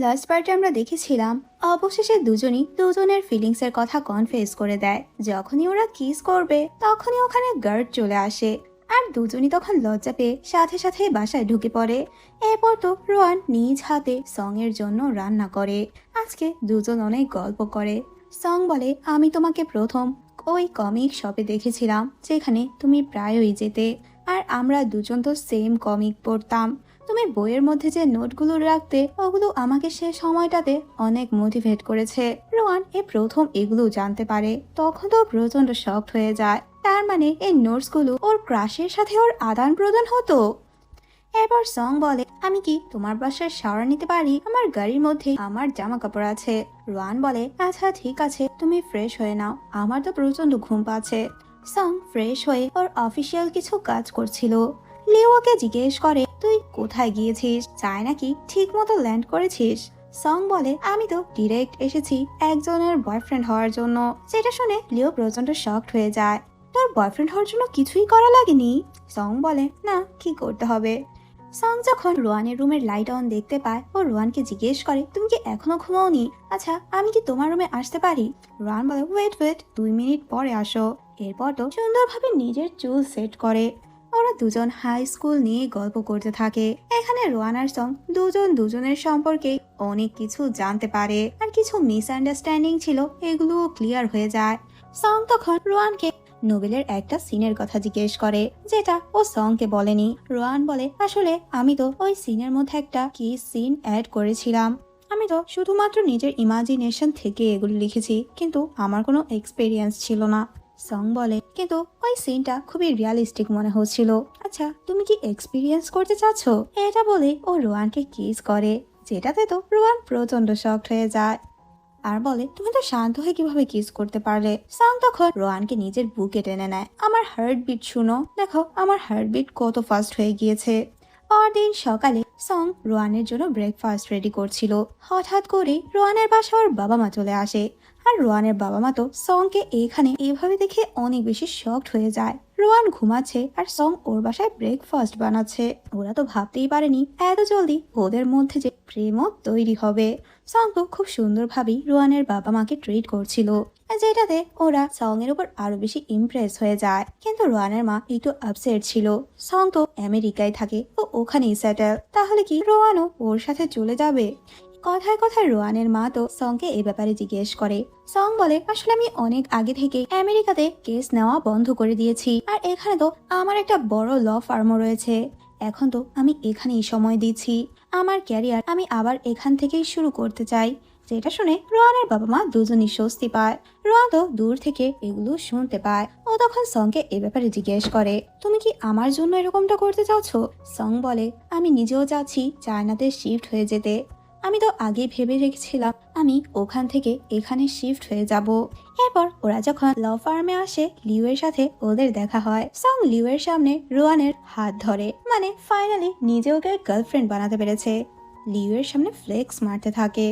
Last পার্টে আমরা দেখেছিলাম অবশেষে দুজনই দুজনের ফিলিংস এর কথা কনফেস করে দেয়। যখনই ওরা কিস করবে তখনই ওখানে গার্ড চলে আসে আর দুজনই তখন লজ্জা পেয়ে সাথে সাথে বাসায় ঢুকে পড়ে। এরপর তো রোয়ান নিজ হাতে সং এর জন্য রান্না করে। আজকে দুজন অনেক গল্প করে। সং বলে, আমি তোমাকে প্রথম ওই কমিক শপে দেখেছিলাম যেখানে তুমি প্রায়ই যেতে, আর আমরা দুজন তো সেম কমিক পড়তাম। তুমি বইয়ের মধ্যে যে নোটগুলো রাখতে ওগুলো আমাকে সে সময়টাতে অনেক মোটিভেট করেছে। রোয়ান প্রথম এগুলো জানতে পারে তখন তো প্রচন্ড শকড হয়ে যায়। তার মানে এই নোটসগুলো ওর ক্রাশের সাথে ওর আদান প্রদান হতো। এরপর সং বলে, আমি কি তোমার বাসায় শাওয়ার নিতে পারি? আমার গাড়ির মধ্যে আমার জামা কাপড় আছে। রোয়ান বলে, আচ্ছা ঠিক আছে, তুমি ফ্রেশ হয়ে নাও, আমার তো প্রচন্ড ঘুম পাচ্ছে। সং ফ্রেশ হয়ে ওর অফিসিয়াল কিছু কাজ করছিল। লিওকে জিজ্ঞেস করে, তুই কোথায় গিয়েছিস? চায় নাকি ঠিক মতো ল্যান্ড করেছিস? সং বলে, আমি তো ডিরেক্ট এসেছি একজনের বয়ফ্রেন্ড হওয়ার জন্য। যেটা শুনে লিও প্রচন্ড শকড হয়ে যায়। তোর বয়ফ্রেন্ড হওয়ার জন্য কিছুই করা লাগেনি? সং বলে, না, কি করতে হবে? সং যখন রোয়ানের রুমের লাইট অন দেখতে পায় ও রোয়ানকে জিজ্ঞেস করে, তুমি কি এখনো ঘুমাওনি? আচ্ছা, আমি কি তোমার রুমে আসতে পারি? রোয়ান বলে, ওয়েট 2 মিনিট পরে আসো। এরপর তো সুন্দরভাবে নিজের চুল সেট করে। ওরা দুজন হাই স্কুল নিয়ে গল্প করতে থাকে। এখানে রোয়ান আর সং দুজন দুজনের সম্পর্কে অনেক কিছু জানতে পারে, আর কিছু মিসআন্ডারস্ট্যান্ডিং ছিল এগুলো ক্লিয়ার হয়ে যায়। সং তখন রোয়ানকে নোবেলের একটা সিনের কথা জিজ্ঞেস করে যেটা ও সংকে বলেনি। রোয়ান বলে, আসলে আমি তো ওই সিনের মধ্যে একটা কি সিন অ্যাড করেছিলাম। আমি তো শুধুমাত্র নিজের ইমাজিনেশন থেকে এগুলো লিখেছি, কিন্তু আমার কোনো এক্সপেরিয়েন্স ছিল না। সং বলে, কিন্তু ওই সিনটা খুবই রিয়ালিস্টিক মনে হচ্ছিল। আচ্ছা, তুমি কি এক্সপিরিয়েন্স করতে চাচ্ছ? এটা বলে ও রোয়ানকে কিস করে, যেটাতে তো রোয়ান প্রচন্ড শকড হয়ে যায় আর বলে, তুমি তো শান্ত হয়ে কিভাবে কিস করতে পারলে? সং তখন রোয়ানকে নিজের বুকে টেনে নেয়। আমার হার্টবিট শুনো, দেখো আমার হার্টবিট কত ফাস্ট হয়ে গিয়েছে। পরদিন সকালে সং রোয়ানের জন্য ব্রেকফাস্ট রেডি করছিল। হঠাৎ করে রোয়ানের বাসা ওর বাবা মা চলে আসে, আর রোয়ানের বাবা মা তো সংকে এখানে এভাবে দেখে অনেক বেশি শকড হয়ে যায়। রোয়ান ঘুমাচ্ছে আর সং ওর বাসায় ব্রেকফাস্ট বানাচ্ছে। ওরা তো ভাবতেই পারেনি এত জলদি ওদের মধ্যে যে প্রেমও তৈরি হবে। সং তো খুব সুন্দরভাবেই রোয়ানের বাবা মাকে ট্রিট করছিল, যেটাতে ওরা সং এর উপর আরো বেশি ইমপ্রেস হয়ে যায়। কিন্তু রোয়ানের মা একটু আপসেট ছিল। সং তো আমেরিকায় থাকে, ও ওখানেই সেটেল, তাহলে কি রোয়ানও ওর সাথে চলে যাবে? কথায় কথায় রোয়ানের মা তো সংকে এই ব্যাপারে জিজ্ঞেস করে। সং বলে, আসলে আমি অনেক আগে থেকে আমেরিকাতে কেস নেওয়া বন্ধ করে দিয়েছি, আর এখানে তো আমার একটা বড় ল ফার্মও রয়েছে। এখন তো আমি এখানেই সময় দিচ্ছি। আমার ক্যারিয়ার আমি আবার এখান থেকেই শুরু করতে চাই। যেটা শুনে রোয়ানের বাবা মা দুজনই স্বস্তি পায়। রোয়ান তো দূর থেকে এগুলো শুনতে পায়। ও তখন সংকে এ ব্যাপারে জিজ্ঞেস করে, তুমি কি আমার জন্য এরকমটা করতে চাচ্ছ? সং বলে, আমি নিজেও চাচ্ছি চায়নাতে শিফট হয়ে যেতে। আমি তো আগে ভেবে রেখেছিলাম আমি ওখান থেকে এখানে শিফট হয়ে যাব। এরপর ওরা যখন ল ফার্মে আসে, লিউ এর সাথে ওদের দেখা হয়। সং লিউ এর সামনে রোয়ানের হাত ধরে, মানে ফাইনালি নিজে ওকে গার্লফ্রেন্ড বানাতে পেরেছে। লিউ এর সামনে ফ্লেক্স মারতে থাকে।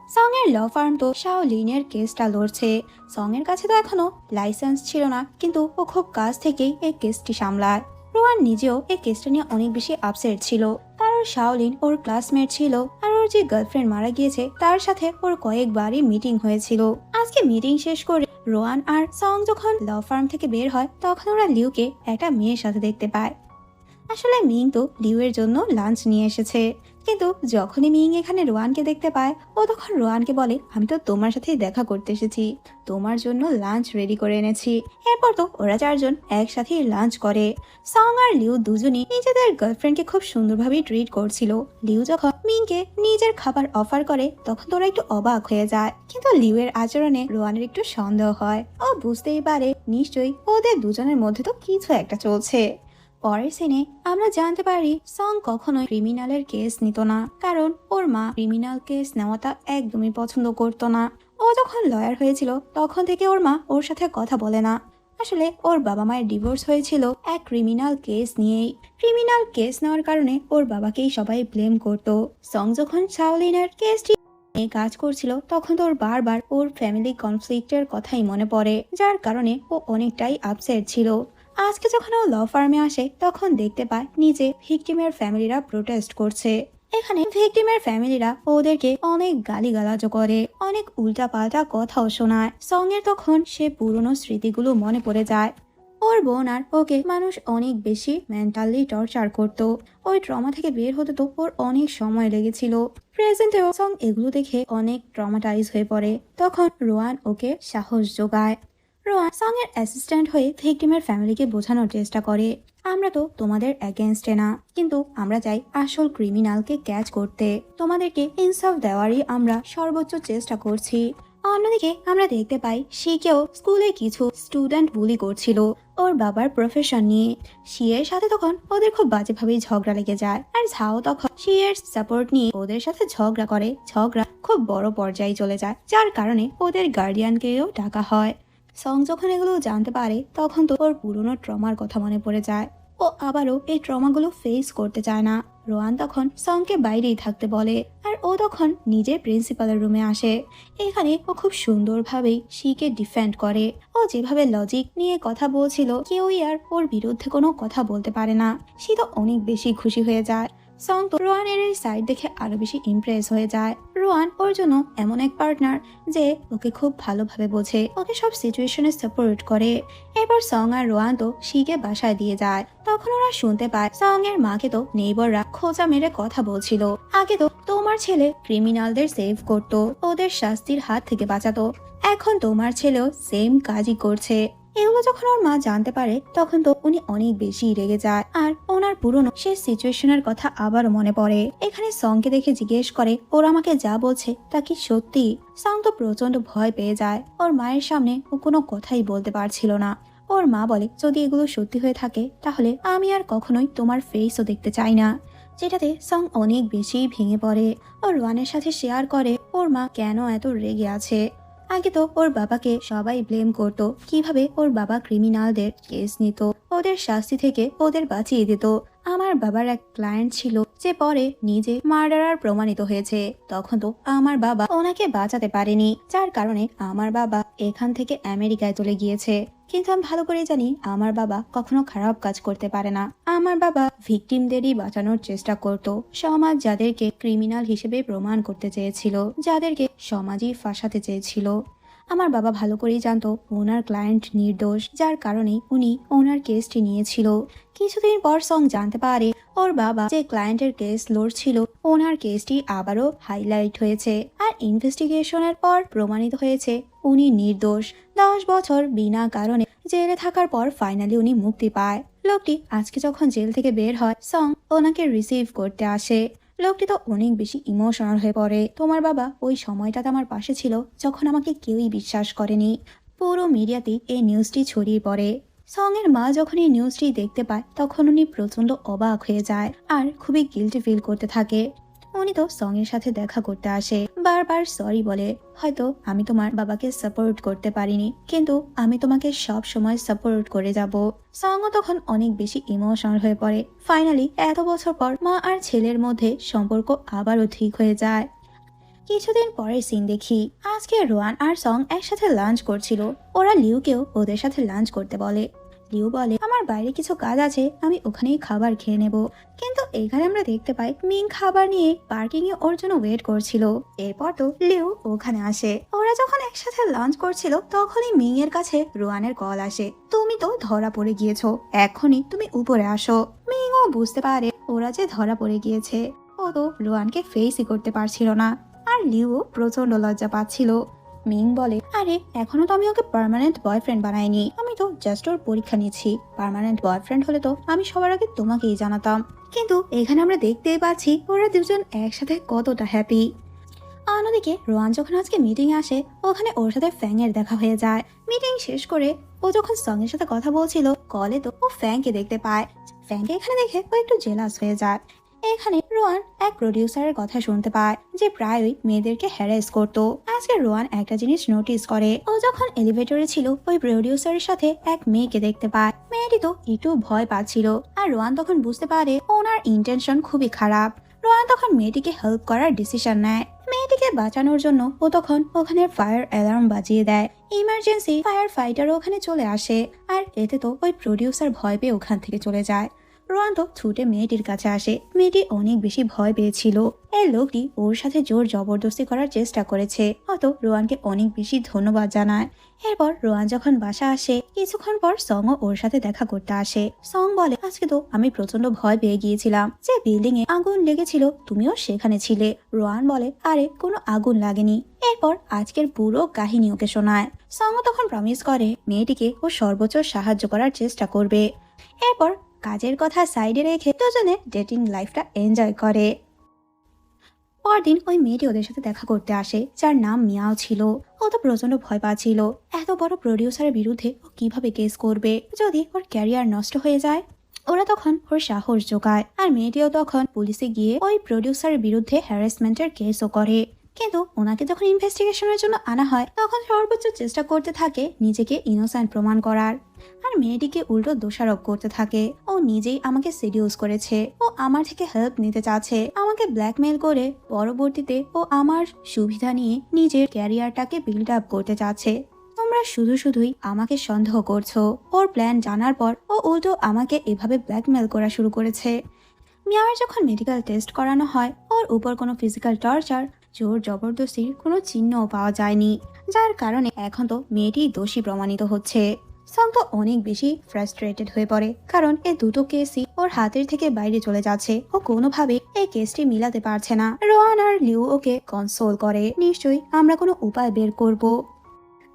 সং এর ল ফার্ম তো শাওলিনের কেসটা লড়ছে। সং এর কাছে তো এখনো লাইসেন্স ছিল না, কিন্তু ও খুব কাছ থেকেই এই কেসটি সামলায়। রোয়ান নিজেও এই কেসটা নিয়ে অনেক বেশি আপসেট ছিল, কারণ শাওলিন ওর ক্লাসমেট ছিল, আর ওর যে গার্লফ্রেন্ড মারা গিয়েছে তার সাথে ওর কয়েকবারই মিটিং হয়েছিল। আজকে মিটিং শেষ করে রোয়ান আর সং যখন ল ফার্ম থেকে বের হয় তখন ওরা লিউকে একটা মেয়ের সাথে দেখতে পায়। আসলে মিং তো লিউ এর জন্য লাঞ্চ নিয়ে এসেছে, কিন্তু যখনই মিং এখানে রোয়ানকে দেখতে পায় ও তখন রোয়ানকে বলে, আমি তো তোমার সাথেই দেখা করতে এসেছি, তোমার জন্য লাঞ্চ রেডি করে এনেছি। এরপর তো ওরা চারজন একসাথেই লাঞ্চ করে। সং আর লিউ দুজনই নিজেদের গার্লফ্রেন্ডকে খুব সুন্দরভাবে ট্রিট করছিল। লিউ যখন মিংকে নিজের খাবার অফার করে তখন তোরা একটু অবাক হয়ে যায়, কিন্তু লিউ এর আচরণে রোয়ানের একটু সন্দেহ হয়। ও বুঝতেই পারে নিশ্চয়ই ওদের দুজনের মধ্যে তো কিছু একটা চলছে। পরের সিনে আমরা জানতে পারি সং কখনোই ক্রিমিনালের কেস নিত না, কারণ ওর মা ক্রিমিনাল কেস নেওয়াটা একদমই পছন্দ করতো না। ও যখন লয়ার হয়েছিল তখন থেকে ওর মা ওর সাথে কথা বলে না। আসলে ওর বাবা মায়ের ডিভোর্স হয়েছিল এক ক্রিমিনাল কেস নিয়েই। ক্রিমিনাল কেস নেওয়ার কারণে ওর বাবাকেই সবাই ব্লেম করতো। সং যখন শাওলিনের কেসটি নিয়ে কাজ করছিল তখন তো ওর বারবার ওর ফ্যামিলি কনফ্লিক্টের কথাই মনে পড়ে, যার কারণে ও অনেকটাই আপসেট ছিল। আজকে যখন ও ল ফার্মে আসে তখন দেখতে পায় নিচে ভিকটিমের ফ্যামিলিরা প্রোটেস্ট করছে। এখানে ভিকটিমের ফ্যামিলিরা ওদেরকে অনেক গালিগালাজ করে, অনেক উল্টাপাল্টা কথাও শোনায়। সং এর তখন সে পুরনো স্মৃতিগুলো মনে পড়ে যায়। ওর বোন আর ওকে মানুষ অনেক বেশি মেন্টালি টর্চার করতো। ওই ট্রমা থেকে বের হতে তো ওর অনেক সময় লেগেছিল। প্রেজেন্টেও সং এগুলো দেখে অনেক ট্রমাটাইজ হয়ে পড়ে। তখন রোয়ান ওকে সাহস যোগায়। রোয়ান সং এর অ্যাসিস্ট্যান্ট হয়ে ভিকটিমের ফ্যামিলিকে বোঝানোর চেষ্টা করে, আমরা তো তোমাদের এগেনস্টে না, কিন্তু আমরা চাই আসল ক্রিমিনালকে ক্যাচ করতে। তোমাদেরকে ইনসাফ দেওয়ারই আমরা সর্বোচ্চ চেষ্টা করছি। অন্যদিকে আমরা দেখতে পাই শিকেও স্কুলে কিছু স্টুডেন্ট বুলি করছিল ওর বাবার প্রফেশন নিয়ে। শিয়ের সাথে তখন ওদের খুব বাজেভাবেই ঝগড়া লেগে যায়, আর ঝাও তখন শিয়ের সাপোর্ট নিয়ে ওদের সাথে ঝগড়া করে। ঝগড়া খুব বড় পর্যায়ে চলে যায়, যার কারণে ওদের গার্ডিয়ানকেও ডাকা হয়। সং যখন এগুলো জানতে পারে তখন তো ওর পুরনো ট্রমার কথা মনে পড়ে যায়। ও আবারও এই ট্রমাগুলো ফেস করতে চায় না। রোয়ান তখন সংকে বাইরেই থাকতে বলে, আর ও তখন নিজে প্রিন্সিপালের রুমে আসে। এখানে ও খুব সুন্দরভাবেই শিকে ডিফেন্ড করে। ও যেভাবে লজিক নিয়ে কথা বলছিল, কেউই আর ওর বিরুদ্ধে কোনো কথা বলতে পারে না। সে তো অনেক বেশি খুশি হয়ে যায়। সং তো রোয়ানের এই সাইড দেখে আরো বেশি ইমপ্রেস হয়ে যায়। রোয়ান ওর জন্য এমন এক পার্টনার যে ওকে খুব ভালোভাবে বোঝে, ওকে সব সিচুয়েশনে সাপোর্ট করে। এরপর সং আর রোয়ান তো শিকে বাসায় দিয়ে যায়। তখন ওরা শুনতে পায় সং এর মাকে তো নেইবাররা খোঁচা মেরে কথা বলছিল, আগে তো তোমার ছেলে ক্রিমিনালদের সেভ করতো, ওদের শাস্তির হাত থেকে বাঁচাতো, এখন তোমার ছেলেও সেম কাজই করছে। এগুলো যখন ওর মা জানতে পারে তখন তো উনি অনেক বেশি রেগে যায়, আর ওনার পুরনো সে সিচুয়েশনের কথা আবারও মনে পড়ে। এখানে সংকে দেখে জিজ্ঞেস করে, ওর আমাকে যা বলছে তা কি সত্যি? সং তো প্রচন্ড ভয় পেয়ে যায়। ওর মায়ের সামনে ও কোনো কথাই বলতে পারছিল না। ওর মা বলে, যদি এগুলো সত্যি হয়ে থাকে তাহলে আমি আর কখনোই তোমার ফেসও দেখতে চাই না। যেটাতে সং অনেক বেশি ভেঙে পড়ে। ওর রোয়ানের সাথে শেয়ার করে ওর মা কেন এত রেগে আছে। আগে তো ওর বাবাকে সবাই ব্লেম করতো, কিভাবে ওর বাবা ক্রিমিনালদের কেস নিত, ওদের শাস্তি থেকে ওদের বাঁচিয়ে দিত। আমার বাবার এক ক্লায়েন্ট ছিল যে পরে নিজে মার্ডারার প্রমাণিত হয়েছে। তখন তো আমার বাবা ওনাকে বাঁচাতে পারেনি, যার কারণে আমার বাবা এখান থেকে আমেরিকায় চলে গিয়েছে। কিন্তু আমি ভালো করে জানি আমার বাবা কখনো খারাপ কাজ করতে পারে না। আমার বাবা ভিকটিমদেরই বাঁচানোর চেষ্টা করত। সমাজ যাদেরকে ক্রিমিনাল হিসেবে প্রমাণ করতে চেয়েছিল, যাদেরকে সমাজই ফাঁসাতে চেয়েছিল, আমার বাবা ভালো করেই জানতো ওনার ক্লায়েন্ট নির্দোষ, যার কারণে উনি ওনার কেসটি নিয়েছিল। কিছুদিন পর সং জানতে পারে ওর বাবা যে ক্লায়েন্টের কেস লড়ছিল, ওনার কেসটি আবারও হাইলাইট হয়েছে, আর ইনভেস্টিগেশনের পর প্রমাণিত হয়েছে উনি নির্দোষ। 10 বছর বিনা কারণে জেলে থাকার পর ফাইনালি উনি মুক্তি পায়। লোকটি আজকে যখন জেল থেকে বের হয়, সং ওনাকে রিসিভ করতে আসে। লোকটি তো অনেক বেশি ইমোশনাল হয়ে পড়ে। তোমার বাবা ওই সময়টাতে আমার পাশে ছিল যখন আমাকে কেউই বিশ্বাস করেনি। পুরো মিডিয়াতে এই নিউজটি ছড়িয়ে পড়ে। সং এর মা যখন এই নিউজটি দেখতে পায় তখন উনি প্রচন্ড অবাক হয়ে যায়, আর খুবই গিল্টি ফিল করতে থাকে। উনি তো সং এর সাথে দেখা করতে আসে, বারবার সরি বলে, হয়তো আমি তোমার বাবাকে সাপোর্ট করতে পারিনি, কিন্তু আমি তোমাকে সব সময় সাপোর্ট করে যাব। সংও তখন অনেক বেশি ইমোশনাল হয়ে পড়ে। ফাইনালি এত বছর পর মা আর ছেলের মধ্যে সম্পর্ক আবারও ঠিক হয়ে যায়। কিছুদিন পরের সিন দেখি, আজকে রোয়ান আর সং একসাথে লাঞ্চ করছিল। ওরা লিউকেও ওদের সাথে লাঞ্চ করতে বলে। লিউ বলে, আমার বাইরে কিছু কাজ আছে, আমি ওখানেই খাবার খেয়ে নেব। কিন্তু এখানে আমরা দেখতে পাই মিং খাবার নিয়ে পার্কিং এ ওর জন্য ওয়েট করছিল। এরপর তো লিউ ওখানে আসে। ওরা যখন একসাথে লাঞ্চ করছিল তখনই মিং এর কাছে রোয়ানের কল আসে, তুমি তো ধরা পড়ে গিয়েছো, এখনই তুমি উপরে আসো। মিংও বুঝতে পারে ওরা যে ধরা পড়ে গিয়েছে। ও তো রোয়ানকে ফেসই করতে পারছিল না, আর লিউ প্রচন্ড লজ্জা পাচ্ছিল। মিং বলে, আরে এখনো তো আমি ওকে পার্মানেন্ট বয়ফ্রেন্ড বানাইনি, আমি তো জাস্ট ওর পরীক্ষা নিচ্ছি। পার্মানেন্ট বয়ফ্রেন্ড হলে তো আমি সবার আগে তোমাকেই জানাতাম। কিন্তু এখানে আমরা দেখতেই পাচ্ছি ওরা দুজন একসাথে কতটা হ্যাপি। অন্যদিকে রোয়ান যখন আজকে মিটিং আসে, ওখানে ওর সাথে ফ্যাং এর দেখা হয়ে যায়। মিটিং শেষ করে ও যখন সং এর সাথে কথা বলছিল, কলে তো ও ফ্যাংকে দেখতে পায়। ফ্যাংকে এখানে দেখে ও একটু জেলাস হয়ে যায়। এখানে রোয়ান এক প্রডিউসারের কথা শুনতে পায় যে প্রায়ই মেয়েদেরকে হ্যারাস করতো। আজকে রোয়ান একটা জিনিস নোটিস করে, ও যখন এলিভেটরে ছিল ওই প্রডিউসারের সাথে এক মেয়েকে দেখতে পায়। মেয়েটি তো একটু ভয় পাচ্ছিল, আর রোয়ান তখন বুঝতে পারে ওনার ইন্টেনশন খুবই খারাপ। রোয়ান তখন মেয়েটিকে হেল্প করার ডিসিশন নেয়। মেয়েটিকে বাঁচানোর জন্য ও তখন ওখানে ফায়ার অ্যালার্ম বাজিয়ে দেয়। ইমার্জেন্সি ফায়ার ফাইটার ওখানে চলে আসে, আর এতে তো ওই প্রডিউসার ভয় পেয়ে ওখান থেকে চলে যায়। রোয়ান তো ছুটে মেয়েটির কাছে আসে। মেয়েটি অনেক বেশি ভয় পেয়েছিল। এই লোকটি ওর সাথে জোর জবরদস্তি করার চেষ্টা করেছে। হয়তো রোয়ানকে অনেক বেশি ধন্যবাদ জানায়। এরপর রোয়ান যখন বাসা আসে, কিছুক্ষণ পর সংও ওর সাথে দেখা করতে আসে। সং বলে, আজকে তো আমি প্রচন্ড ভয় পেয়ে গিয়েছিলাম। যে বিল্ডিং এ আগুন লেগেছিল তুমিও সেখানে ছিলে। রোয়ান বলে, আরে কোনো আগুন লাগেনি। এরপর আজকের পুরো কাহিনী ওকে শোনায়। সংও তখন প্রমিস করে মেয়েটিকে ও সর্বোচ্চ সাহায্য করার চেষ্টা করবে। এরপর কাজের কথা সাইডে রেখে দুজনে ডেটিং লাইফটা এনজয় করে। পরদিন ওই মেয়েটি ওদের সাথে দেখা করতে আসে, যার নাম মিয়াও ছিল। ও তো প্রচন্ড ভয় পাচ্ছিল। এত বড় প্রডিউসারের বিরুদ্ধে ও কিভাবে কেস করবে যদি ওর ক্যারিয়ার নষ্ট হয়ে যায়। ওরা তখন ওর সাহস জোগায়, আর মেয়েটিও তখন পুলিশে গিয়ে ওই প্রডিউসারের বিরুদ্ধে হ্যারাসমেন্টের কেসও করে। কিন্তু ওনাকে যখন ইনভেস্টিগেশনের জন্য আনা হয়, তখন সর্বোচ্চ চেষ্টা করতে থাকে নিজেকে ইনোসেন্ট প্রমাণ করার। আর মেয়েটিকে উল্টো দোষারোপ করতে থাকে। ও নিজেই আমাকে সিডিউস করেছে, ও আমার থেকে হেল্প নিতে চাচ্ছে, আমাকে ব্ল্যাকমেল করে পরবর্তীতে ও আমার সুবিধা নিয়ে নিজের ক্যারিয়ারটাকে বিল্ড আপ করতে চাচ্ছে। তোমরা শুধুই আমাকে সন্দেহ করছো। ওর প্ল্যান জানার পর ও উল্টো আমাকে এভাবে ব্ল্যাকমেল করা শুরু করেছে। মিয়ার যখন মেডিকেল টেস্ট করানো হয়, ওর উপর কোনো ফিজিক্যাল টর্চার, জোর জবরদস্তির কোনো চিহ্নও পাওয়া যায়নি, যার কারণে এখন তো মেয়েটি দোষী প্রমাণিত হচ্ছে। সং তো অনেক বেশি ফ্রাস্ট্রেটেড হয়ে পড়ে, কারণ এই দুটো কেসই ওর হাতের থেকে বাইরে চলে যাচ্ছে। ও কোনোভাবে এই কেসটি মিলাতে পারছে না। রোয়ান আর লিউ ওকে কনসোল করে, নিশ্চয়ই আমরা কোনো উপায় বের করব।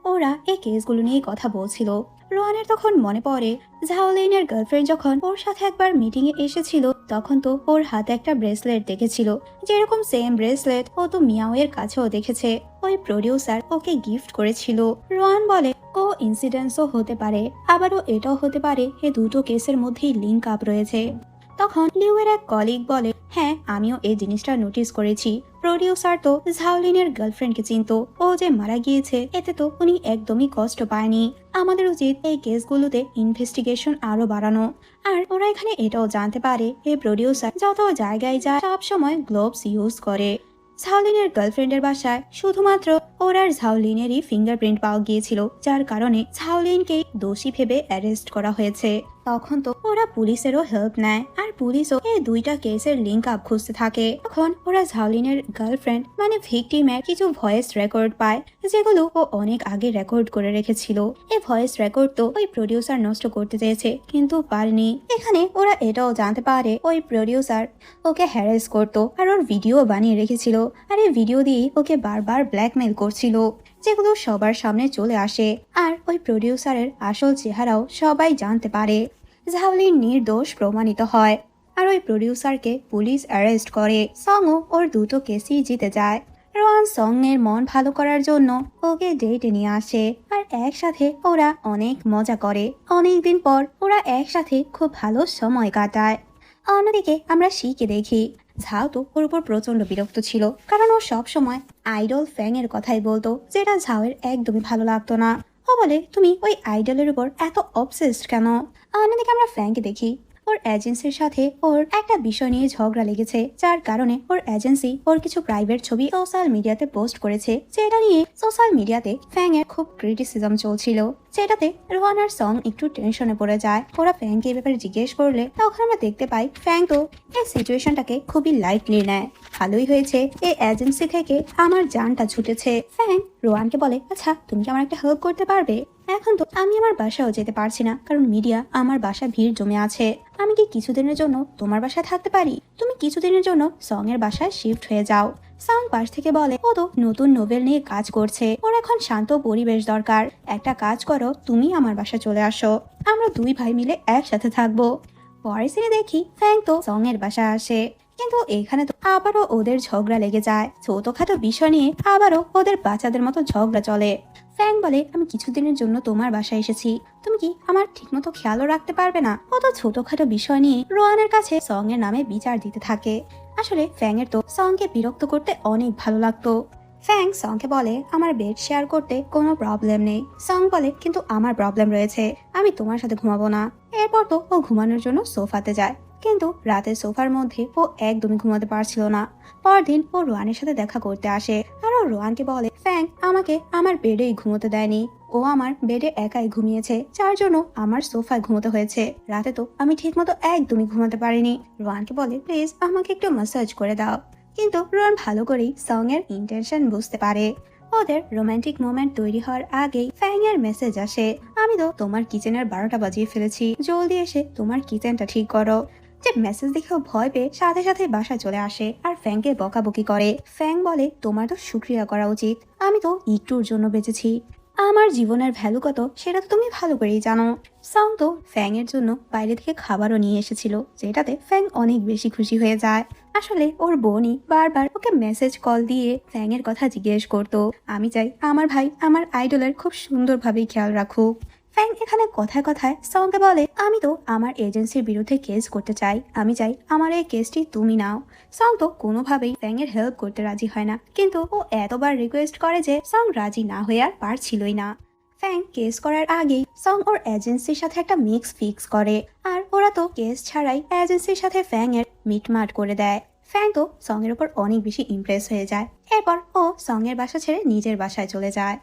ওরা এই কেসগুলো নিয়ে কথা বলছিল। রোয়ানের তখন মনে পড়ে ঝাওলিনের গার্লফ্রেন্ড যখন ওর সাথে একবার মিটিং এ এসেছিল, তখন তো ওর হাতে একটা ব্রেসলেট দেখেছিল। যেরকম সেম ব্রেসলেট ও তো মিয়াও এর কাছেও দেখেছে। ওই প্রডিউসার ওকে গিফট করেছিল। রোয়ান বলে, ও ইনসিডেন্টসও হতে পারে, আবারও এটাও হতে পারে এই দুটো কেসের মধ্যেই লিঙ্ক আপ রয়েছে। তখন লিউয়ের এক কলিগ বলে, হ্যাঁ আমিও এই জিনিসটা নোটিস করেছি। প্রডিউসার তো ঝাওলিনের গার্লফ্রেন্ডকে চিনত। ও যে মারা গিয়েছে এতে তো উনি একদমই কষ্ট পায়নি। আমাদের উচিত এই কেসগুলোতে ইনভেস্টিগেশন আরো বাড়ানো। আর ওরা এখানে এটাও জানতে পারে এই প্রডিউসার যত জায়গায় যায় সব সময় গ্লোভস ইউজ করে। ঝাওলিনের গার্লফ্রেন্ডের বাসায় শুধুমাত্র ওর আর ঝাওলিনেরই ফিঙ্গারপ্রিন্ট পাওয়া গিয়েছিল, যার কারণে ঝাওলিনকে দোষী ভেবে অ্যারেস্ট করা হয়েছে। তখন তো ওরা পুলিশেরও হেল্প নেয়, আর পুলিশও এই দুইটা কেসের লিঙ্ক আপ খুঁজতে থাকে। তখন ওরা ঝাওলিনের গার্লফ্রেন্ড মানে ভিকটিমের কিছু ভয়েস রেকর্ড পায়, যেগুলো ও অনেক আগে রেকর্ড করে রেখেছিল। এই ভয়েস রেকর্ড তো ওই প্রডিউসার নষ্ট করতে চেয়েছে, কিন্তু পারেনি। এখানে ওরা এটাও জানতে পারে ওই প্রডিউসার ওকে হ্যারাস করতো আর ওর ভিডিও বানিয়ে রেখেছিল, আর এই ভিডিও দিয়ে ওকে বারবার ব্ল্যাকমেল করছিল, যেগুলো সবার সামনে চলে আসে। আর ওই প্রডিউসারের আসল চেহারাও সবাই জানতে পারে। ঝাওলিন নির্দোষ প্রমাণিত হয়, আর ওই প্রডিউসারকে পুলিশ অ্যারেস্ট করে। সংও ওর দুটো কেসই জিতে যায়। রোয়ান সং এর মন ভালো করার জন্য ওকে ডেটে নিয়ে আসে, আর একসাথে ওরা অনেক মজা করে। অনেকদিন পর ওরা একসাথে খুব ভালো সময় কাটায়। অন্যদিকে আমরা শিকে দেখি ঝাও তো ওর উপর প্রচন্ড বিরক্ত ছিল, কারণ ও সব সময় আইডল ফ্যাং এর কথাই বলতো, যেটা ঝাওয়ের একদমই ভালো লাগতো না। ও বলে, তুমি ওই আইডলের উপর এত অবসেসড কেন? অন্যদিকে আমরা ফ্যাংকে দেখি ওর এজেন্সির সাথে ওর একটা বিষয় নিয়ে ঝগড়া লেগেছে, যার কারণে ওর এজেন্সি ওর কিছু প্রাইভেট ছবি সোশ্যাল মিডিয়াতে পোস্ট করেছে, যেটা নিয়ে সোশ্যাল মিডিয়াতে ফ্যাং এর খুব ক্রিটিসিজম চলছিল, যেটাতে রোহান আর সং একটু টেনশনে পড়ে যায়। ওরা ফ্যাংকে এই ব্যাপারে জিজ্ঞেস করলে তখন আমরা দেখতে পাই ফ্যাং তো এই সিচুয়েশনটাকে খুবই লাইটলি নেয়। ভালোই হয়েছে এই এজেন্সি থেকে আমার জানটা ছুটেছে। ফ্যাং রোহানকে বলে, আচ্ছা তুমি কি আমার একটা হেল্প করতে পারবে? এখন তো আমি আমার বাসাও যেতে পারছি না, কারণ মিডিয়া আমার বাসা ভিড় জমে আছে। আমি কি কিছুদিনের জন্য তোমার বাসায় থাকতে পারি? তুমি কিছুদিনের জন্য সং এর বাসায় শিফট হয়ে যাও। সং পাশ থেকে বলে, ও তো নতুন নোভেল নিয়ে কাজ করছে, ওর এখন শান্ত পরিবেশ দরকার। একটা কাজ করো, তুমি আমার বাসায় চলে আসো, আমরা দুই ভাই মিলে একসাথে থাকবো। পরে সিনে দেখি ফ্যাং তো সং এর বাসায় আসে, কিন্তু এখানে তো আবারও ওদের ঝগড়া লেগে যায়। ছোটখাটো বিষয় নিয়ে আবারও ওদের বাচ্চাদের মতো ঝগড়া চলে। ফ্যাং বলে, আমি কিছুদিনের জন্য তোমার বাসায় এসেছি, তুমি কি আমার ঠিকমতো খেয়ালও রাখতে পারবে না? ও তো ছোটখাটো বিষয় নিয়ে রোয়ানের কাছে সং এর নামে বিচার দিতে থাকে। আসলে ফ্যাং এর তো সংকে বিরক্ত করতে অনেক ভালো লাগতো। ফ্যাং সংকে বলে, আমার বেড শেয়ার করতে কোনো প্রবলেম নেই। সং বলে, কিন্তু আমার প্রবলেম রয়েছে, আমি তোমার সাথে ঘুমাবো না। এরপর তো ও ঘুমানোর জন্য সোফাতে যায়, কিন্তু রাতের সোফার মধ্যে ও একদমই ঘুমাতে পারছিল না। পরদিন ও রোয়ানের সাথে দেখা করতে আসে, আর ও রোয়ানকে বলে ফ্যাং আমাকে আমার বেডেই ঘুমোতে দেয়নি, ও আমার বেডে একাই ঘুমিয়েছে, যার জন্য আমার সোফায় ঘুমোতে হয়েছে। রাতে তো আমি ঠিকমতো একদমই ঘুমাতে পারিনি। রোয়ানকে বলে প্লিজ আমাকে একটু ম্যাসাজ করে দাও। কিন্তু রোয়ান ভালো করেই সং এর ইন্টেনশন বুঝতে পারে। ওদের রোমান্টিক মোমেন্ট তৈরি হওয়ার আগেই ফ্যাং এর মেসেজ আসে, আমি তো তোমার কিচেনের 12টা বাজিয়ে ফেলেছি, জলদি এসে তোমার কিচেনটা ঠিক করো। যে মেসেজ দেখেও ভয় পেয়ে সাথে সাথে বাসায় চলে আসে আর ফ্যাংকে বকাবকি করে। ফ্যাং বলে তোমার তো শুক্রিয়া করা উচিত, আমি তো একটুর জন্য বেঁচেছি, আমার জীবনের ভ্যালু কত সেটা তো তুমি ভালো করেই জানো। সং তো ফ্যাং এর জন্য বাইরে থেকে খাবারও নিয়ে এসেছিল, যেটাতে ফ্যাং অনেক বেশি খুশি হয়ে যায়। আসলে ওর বোনই বারবার ওকে মেসেজ কল দিয়ে ফ্যাং এর কথা জিজ্ঞেস করতো, আমি চাই আমার ভাই আমার আইডলের খুব সুন্দরভাবেই খেয়াল রাখুক। ফ্যাং এখানে কথায় কথায় সংকে বলে আমি তো আমার এজেন্সির বিরুদ্ধে কেস করতে চাই, আমি চাই আমার এই কেসটি তুমি নাও। সং তো কোনোভাবেই ফ্যাং এর হেল্প করতে রাজি হয় না, কিন্তু ও এতবার রিকোয়েস্ট করে যে সং রাজি না হয়ে আর পারছিলই না। ফ্যাং কেস করার আগেই সং ওর এজেন্সির সাথে একটা মিক্স ফিক্স করে, আর ওরা তো কেস ছাড়াই এজেন্সির সাথে ফ্যাং এর মিটমাট করে দেয়। ফ্যাং তো সং এর উপর অনেক বেশি ইমপ্রেস হয়ে যায়। এরপর ও সং এর বাসা ছেড়ে নিজের বাসায় চলে যায়।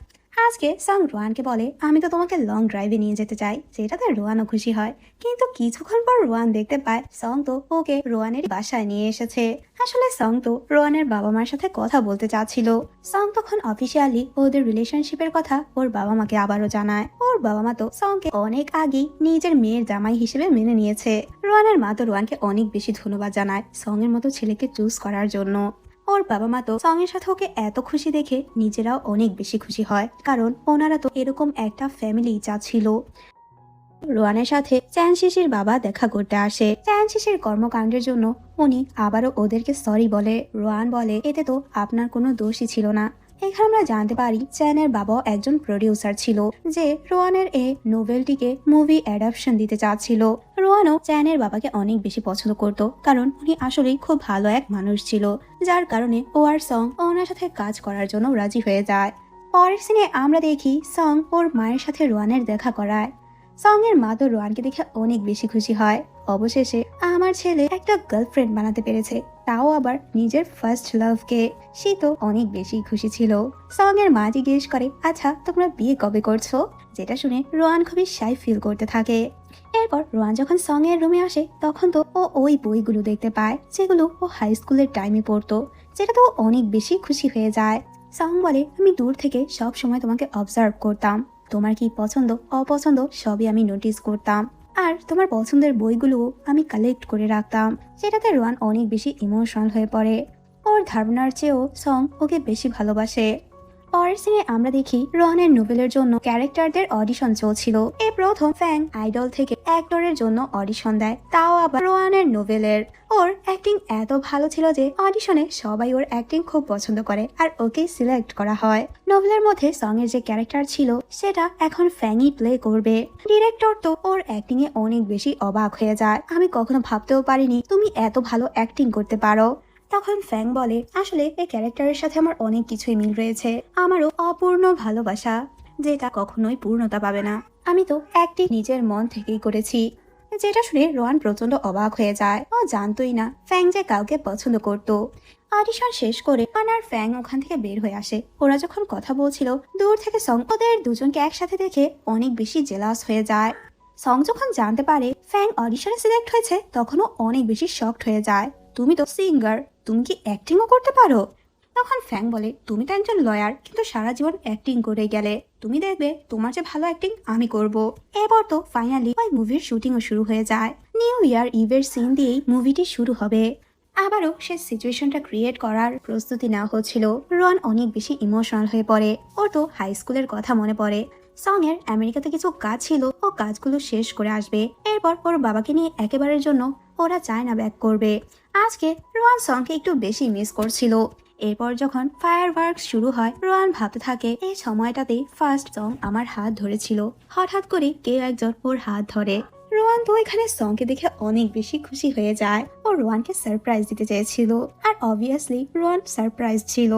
আজকে সং রোয়ানকে বলে আমি তো তোমাকে লং ড্রাইভে নিয়ে যেতে চাই, যেটাতে রোয়ানও খুশি হয়। কিন্তু কিছুক্ষণ পর রোয়ান দেখতে পায় সং তো ওকে রোয়ানের বাসায় নিয়ে এসেছে। আসলে সং তো রোয়ানের বাবা মার সাথে কথা বলতে চাচ্ছিল। সং তখন অফিসিয়ালি ওদের রিলেশনশিপের কথা ওর বাবা মাকে আবারও জানায়। ওর বাবা মা তো সংকে অনেক আগেই নিজের মেয়ের জামাই হিসেবে মেনে নিয়েছে। রোয়ানের মা তো রোয়ানকে অনেক বেশি ধন্যবাদ জানায় সং এর মতো ছেলেকে চুজ করার জন্য। ওর বাবা মা তো সং এর সাথে ওকে এত খুশি দেখে নিজেরাও অনেক বেশি খুশি হয়, কারণ ওনারা তো এরকম একটা ফ্যামিলি চাচ্ছিল। রোয়ানের সাথে চ্যানশিশির বাবা দেখা করতে আসে। চ্যানশিশির কর্মকাণ্ডের জন্য উনি আবারও ওদেরকে সরি বলে। রোয়ান বলে এতে তো আপনার কোনো দোষই ছিল না। এখানে আমরা জানতে পারি চ্যানের বাবাও একজন প্রডিউসার ছিল, যে রোয়ানের এই নোভেলটিকে মুভি অ্যাডাপশন দিতে চাচ্ছিল। রোয়ানও চ্যানের বাবাকে অনেক বেশি পছন্দ করত, কারণ উনি আসলেই খুব ভালো এক মানুষ ছিল, যার কারণে ও আর সং ওনার সাথে কাজ করার জন্য রাজি হয়ে যায়। পরের সিনে আমরা দেখি সং ওর মায়ের সাথে রোয়ানের দেখা করায়। সং এর মা তো রোয়ানকে দেখে অনেক বেশি খুশি হয়। অবশেষে আমার ছেলে একটা গার্লফ্রেন্ড বানাতে পেরেছে, তাও আবার নিজের ফার্স্ট লাভকে। সে তো অনেক বেশি খুশি ছিল। সং এর মা জিজ্ঞেস করে আচ্ছা তোমরা বিয়ে কবে করছো, যেটা শুনে রোয়ান খুবই শাই ফিল করতে থাকে। এরপর রোয়ান যখন সং এর রুমে আসে তখন তো ও ওই বইগুলো দেখতে পায় যেগুলো ও হাই স্কুলের টাইমে পড়তো, যেটা তো অনেক বেশি খুশি হয়ে যায়। সং বলে আমি দূর থেকে সব সময় তোমাকে অবজার্ভ করতাম, তোমার কি পছন্দ অপছন্দ সবই আমি নোটিস করতাম, আর তোমার পছন্দের বইগুলোও আমি কালেক্ট করে রাখতাম। যেটাতে রোয়ান অনেক বেশি ইমোশনাল হয়ে পড়ে। ওর ধারণার চেয়েও সং ওকে বেশি ভালোবাসে। পরের সিনে আমরা দেখি রোহানের নোভেলের জন্য ক্যারেক্টারদের অডিশন চলছিল। এই প্রথম ফ্যাং আইডল থেকে অ্যাক্টরের জন্য অডিশন দেয়, তাও আবার রোহানের নোভেলের। ওর অ্যাক্টিং এত ভালো ছিল যে অডিশনে সবাই ওর অ্যাক্টিং খুব পছন্দ করে আর ওকে সিলেক্ট করা হয়। নোভেলের মধ্যে সং এর যে ক্যারেক্টার ছিল সেটা এখন ফ্যাংই প্লে করবে। ডিরেক্টর তো ওর অ্যাক্টিং এ অনেক বেশি অবাক হয়ে যায়, আমি কখনো ভাবতেও পারিনি তুমি এত ভালো অ্যাক্টিং করতে পারো। তখন ফ্যাং বলে আসলে এই ক্যারেক্টারের সাথে আমার অনেক কিছুই মিল রয়েছে, আমারও অপূর্ণ ভালোবাসা যেটা কখনোই পূর্ণতা পাবে না, আমি তো অ্যাক্টিং নিজের মন থেকেই করেছি। যেটা শুনে রোয়ান প্রচন্ড অবাক হয়ে যায়, ও জানতোই না ফ্যাং যে কাউকে পছন্দ করত। অডিশন শেষ করে আর ফ্যাং ওখান থেকে বের হয়ে আসে। ওরা যখন কথা বলছিল দূর থেকে সং ওদের দুজনকে একসাথে দেখে অনেক বেশি জেলাস হয়ে যায়। সং যখন জানতে পারে ফ্যাং অডিশনে সিলেক্ট হয়েছে তখনও অনেক বেশি শকড হয়ে যায়। তুমি তো সিঙ্গার, তুমি কি অ্যাক্টিংও করতে পারো? তখন ফ্যাং বলে তুমি তো একজন লয়ার, কিন্তু সারা জীবন অ্যাক্টিং করে গেলে, তুমি দেখবে তোমার যে ভালো অ্যাক্টিং আমি করব। এরপর তো ফাইনালি ওই মুভির শুটিংও শুরু হয়ে যায়। নিউ ইয়ার ইভের সিন দিয়েই মুভিটি শুরু হবে। আবারও সে সিচুয়েশনটা ক্রিয়েট করার প্রস্তুতি নেওয়া হচ্ছিল। রোয়ান অনেক বেশি ইমোশনাল হয়ে পড়ে, ওর তো হাই স্কুলের কথা মনে পড়ে। সং এর আমেরিকাতে কিছু কাজ ছিল, ও কাজগুলো শেষ করে আসবে। এরপর ওর বাবাকে নিয়ে একেবারের জন্য ওরা চায় না ব্যাক করবে। আজকে রোয়ান সংকে একটু বেশি মিস করছিল। এরপর যখন ফায়ার ওয়ার্কস শুরু হয় রোয়ান ভাবতে থাকে এই সময়টাতে ফার্স্ট সং আমার হাত ধরেছিল, হঠাৎ করে কেউ একজন ওর হাত ধরে। রোয়ান তো এখানে সংকে দেখে অনেক বেশি খুশি হয়ে যায়। ও রোয়ানকে সারপ্রাইজ দিতে চেয়েছিল, আর অবভিয়াসলি রোয়ান সারপ্রাইজ ছিল।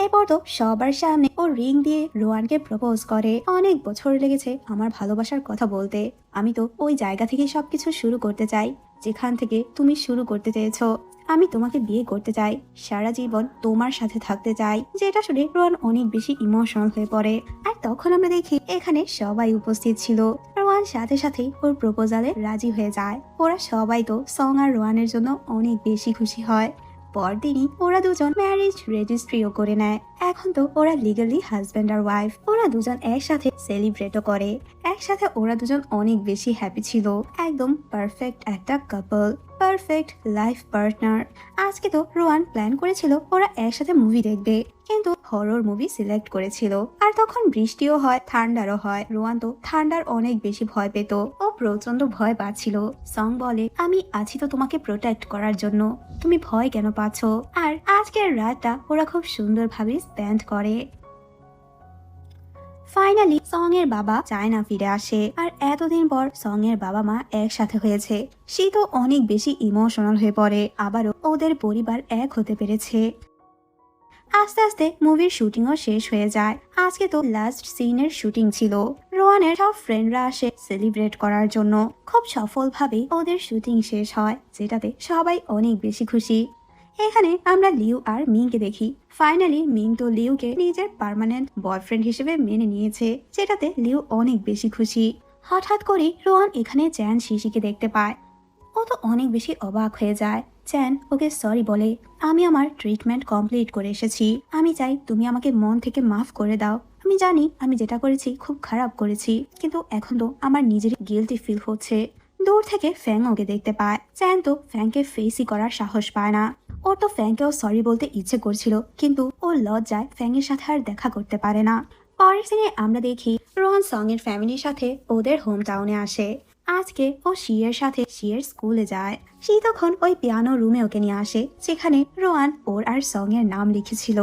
এরপর তো সবার সামনে ও রিং দিয়ে রোয়ানকে প্রপোজ করে। অনেক বছর লেগেছে আমার ভালোবাসার কথা বলতে, আমি তো ওই জায়গা থেকে সবকিছু শুরু করতে চাই যেখান থেকে তুমি শুরু করতে চেয়েছো। আমি তোমাকে বিয়ে করতে চাই, সারা জীবন তোমার সাথে থাকতে চাই। যেটা শুনে রোহান অনেক বেশি ইমোশনাল হয়ে পড়ে। আর তখন আমরা দেখি এখানে সবাই উপস্থিত ছিল। রোহান সাথে সাথেই ওর প্রপোজালে রাজি হয়ে যায়। ওরা সবাই তো সং আর রোহানের জন্য অনেক বেশি খুশি হয়। পরদিনই ওরা দুজন ম্যারেজ রেজিস্ট্রিও করে নেয়। এখন তো ওরা লিগালি হাজব্যান্ড আর ওয়াইফ। ওরা দুজন একসাথে সেলিব্রেটও করে। একসাথে ওরা দুজন অনেক বেশি হ্যাপি ছিল। একদম পারফেক্ট একটা কাপল, পারফেক্ট লাইফ পার্টনার। আজকে তো রোহান প্ল্যান করেছিল ওরা একসাথে মুভি দেখবে, কিন্তু হরর মুভি সিলেক্ট করেছিল। আর তখন বৃষ্টিও হয়, ঠান্ডারও হয়। রোহান তো ঠান্ডার অনেক বেশি ভয় পেত, ও প্রচন্ড ভয় পাচ্ছিল। সং বলে, আমি আছি তো তোমাকে প্রোটেক্ট করার জন্য, তুমি ভয় কেন পাচ্ছ? আর আজকের রাতটা ওরা খুব সুন্দরভাবে স্পেন্ড করে। ফাইনালি সং এর বাবা চায়না ফিরে আসে। আর এতদিন পর সং এর বাবা মা একসাথে হয়েছে। সে তো অনেক বেশি ইমোশনাল হয়ে পড়ে। আবারও ওদের পরিবার এক হতে পেরেছে। আস্তে আস্তে মুভির শুটিংও শেষ হয়ে যায়। আজকে তো লাস্ট সিনের শুটিং ছিল। রোহানের সব ফ্রেন্ডরা আসে সেলিব্রেট করার জন্য। খুব সফলভাবে ওদের শুটিং শেষ হয়, যেটাতে সবাই অনেক বেশি খুশি। এখানে আমরা লিউ আর মিংকে দেখি। ফাইনালি মিং তো লিউকে নিজের পার্মানেন্ট বয়ফ্রেন্ড হিসেবে মেনে নিয়েছে, যেটাতে লিউ অনেক বেশি খুশি। হঠাৎ করে রোহান এখানে চ্যান শিশিকে দেখতে পায়। ও তো অনেক বেশি অবাক হয়ে যায়। চ্যান ওকে সরি বলে, আমি আমার ট্রিটমেন্ট কমপ্লিট করে এসেছি। আমি চাই তুমি আমাকে মন থেকে মাফ করে দাও। আমি জানি আমি যেটা করেছি খুব খারাপ করেছি, কিন্তু এখন তো আমার নিজেরই গিল্টি ফিল হচ্ছে। দূর থেকে ফ্যাং ওকে দেখতে পায়। চ্যান তো ফ্যাংকে ফেসই করার সাহস পায় না। ওর তো ফ্যাংকেও সরি বলতে ইচ্ছে করছিল, কিন্তু ওর লজ্জায় ফ্যাংয়ের সাথে আর দেখা করতে পারে না। পরের সিনে আমরা দেখি রোহান সং এর ফ্যামিলির সাথে ওদের হোম টাউনে আসে। আজকে ও শিয়ের সাথে শিয়ের স্কুলে যায়। শি তখন ওই পিয়ানো রুমে ওকে নিয়ে আসে, যেখানে রোহান ওর আর সং এর নাম লিখেছিল।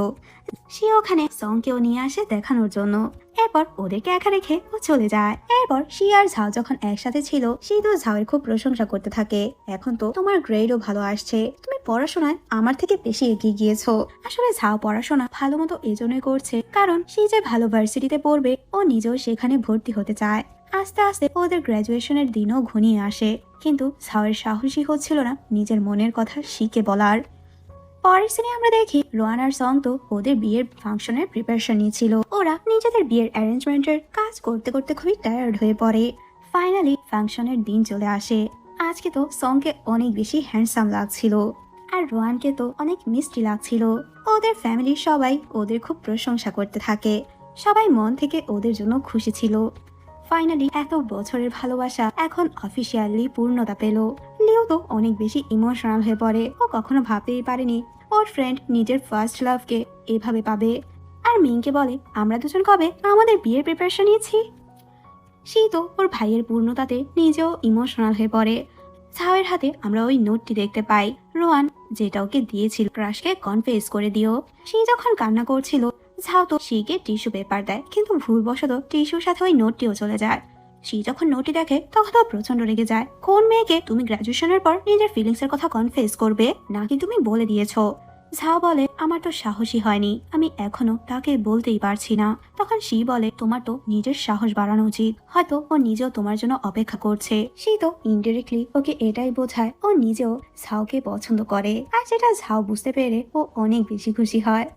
শি ওখানে সংকেও নিয়ে আসে দেখানোর জন্য। এরপর ওদেরকে একা রেখে ও চলে যায়। এরপর শি আর ঝাও যখন একসাথে ছিল, শি তো ঝাওয়ের খুব প্রশংসা করতে থাকে। এখন তো তোমার গ্রেডও ভালো আসছে, তুমি পড়াশোনায় আমার থেকে বেশি এগিয়ে গিয়েছো। আসলে ঝাও পড়াশোনা ভালো মতো এজন্যই করছে, কারণ শি যে ভালো ভার্সিটিতে পড়বে, ও নিজেও সেখানে ভর্তি হতে চায়। আস্তে আস্তে ওদের গ্র্যাজুয়েশনের দিনও ঘনিয়ে আসে, কিন্তু ঝাওয়ের সাহসী হচ্ছিল না নিজের মনের কথা শিকে বলার। পরের সিনে আমরা দেখি রোহান আর সং তো ওদের বিয়ের ফাংশনের প্রিপারেশন নিয়েছিল। ওরা নিজেদের বিয়ের অ্যারেঞ্জমেন্টের কাজ করতে করতে খুবই টায়ার্ড হয়ে পড়ে। ফাইনালি ফাংশনের দিন চলে আসে। আজকে তো সংকে অনেক বেশি হ্যান্ডসাম লাগছিল, আর রোহানকে তো অনেক মিষ্টি লাগছিল। ওদের ফ্যামিলির সবাই ওদের খুব প্রশংসা করতে থাকে। সবাই মন থেকে ওদের জন্য খুশি ছিল। ফাইনালি এত বছরের ভালোবাসা এখন অফিসিয়ালি পূর্ণতা পেল। লিও তো অনেক বেশি ইমোশনাল হয়ে পড়ে। ও কখনো ভাবতেই পারেনি ওর ফ্রেন্ড নিজের ফার্স্ট লাভকে এভাবে পাবে। আর মিংকে বলে, আমরা দুজন কবে আমাদের বিয়ের প্রিপারেশন নিয়েছি। সেই তো ওর ভাইয়ের পূর্ণতাতে নিজেও ইমোশনাল হয়ে পড়ে। ঝাওয়ের হাতে আমরা ওই নোটটি দেখতে পাই। রোহান যেটা ওকে দিয়েছিল, ক্রাশকে কনফেস করে দিও। সেই যখন কান্না করছিল, ঝাও তো শিকে টিস্যু পেপার দেয়, কিন্তু ভুলবশত টিস্যুর সাথে ওই নোটটিও চলে যায়। শি যখন নোটটি দেখে তখন তো প্রচন্ড রেগে যায়। কোন মেয়েকে তুমি গ্র্যাজুয়েশনের পর নিজের ফিলিংস এর কথা কনফেস করবে, নাকি তুমি বলে দিয়েছো? ঝাও বলে, আমার তো সাহসী হয়নি, আমি এখনো তাকে বলতেই পারছি না। তখন শি বলে, তোমার তো নিজের সাহস বাড়ানো উচিত, হয়তো ও নিজেও তোমার জন্য অপেক্ষা করছে। শি তো ইনডিরেক্টলি ওকে এটাই বোঝায় ও নিজেও ঝাওকে পছন্দ করে। আর সেটা ঝাও বুঝতে পেরে ও অনেক বেশি খুশি হয়।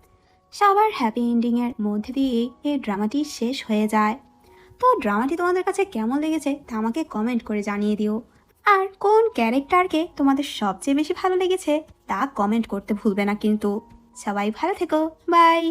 সবার হ্যাপি এন্ডিং এর মধ্যে দিয়েই এই ড্রামাটি শেষ হয়ে যায়। তো ড্রামাটি তোমাদের কাছে কেমন লেগেছে তা আমাকে কমেন্ট করে জানিয়ে দিও। আর কোন ক্যারেক্টারকে তোমাদের সবচেয়ে বেশি ভালো লেগেছে তা কমেন্ট করতে ভুলবে না কিন্তু। সবাই ভালো থেকো, বাই।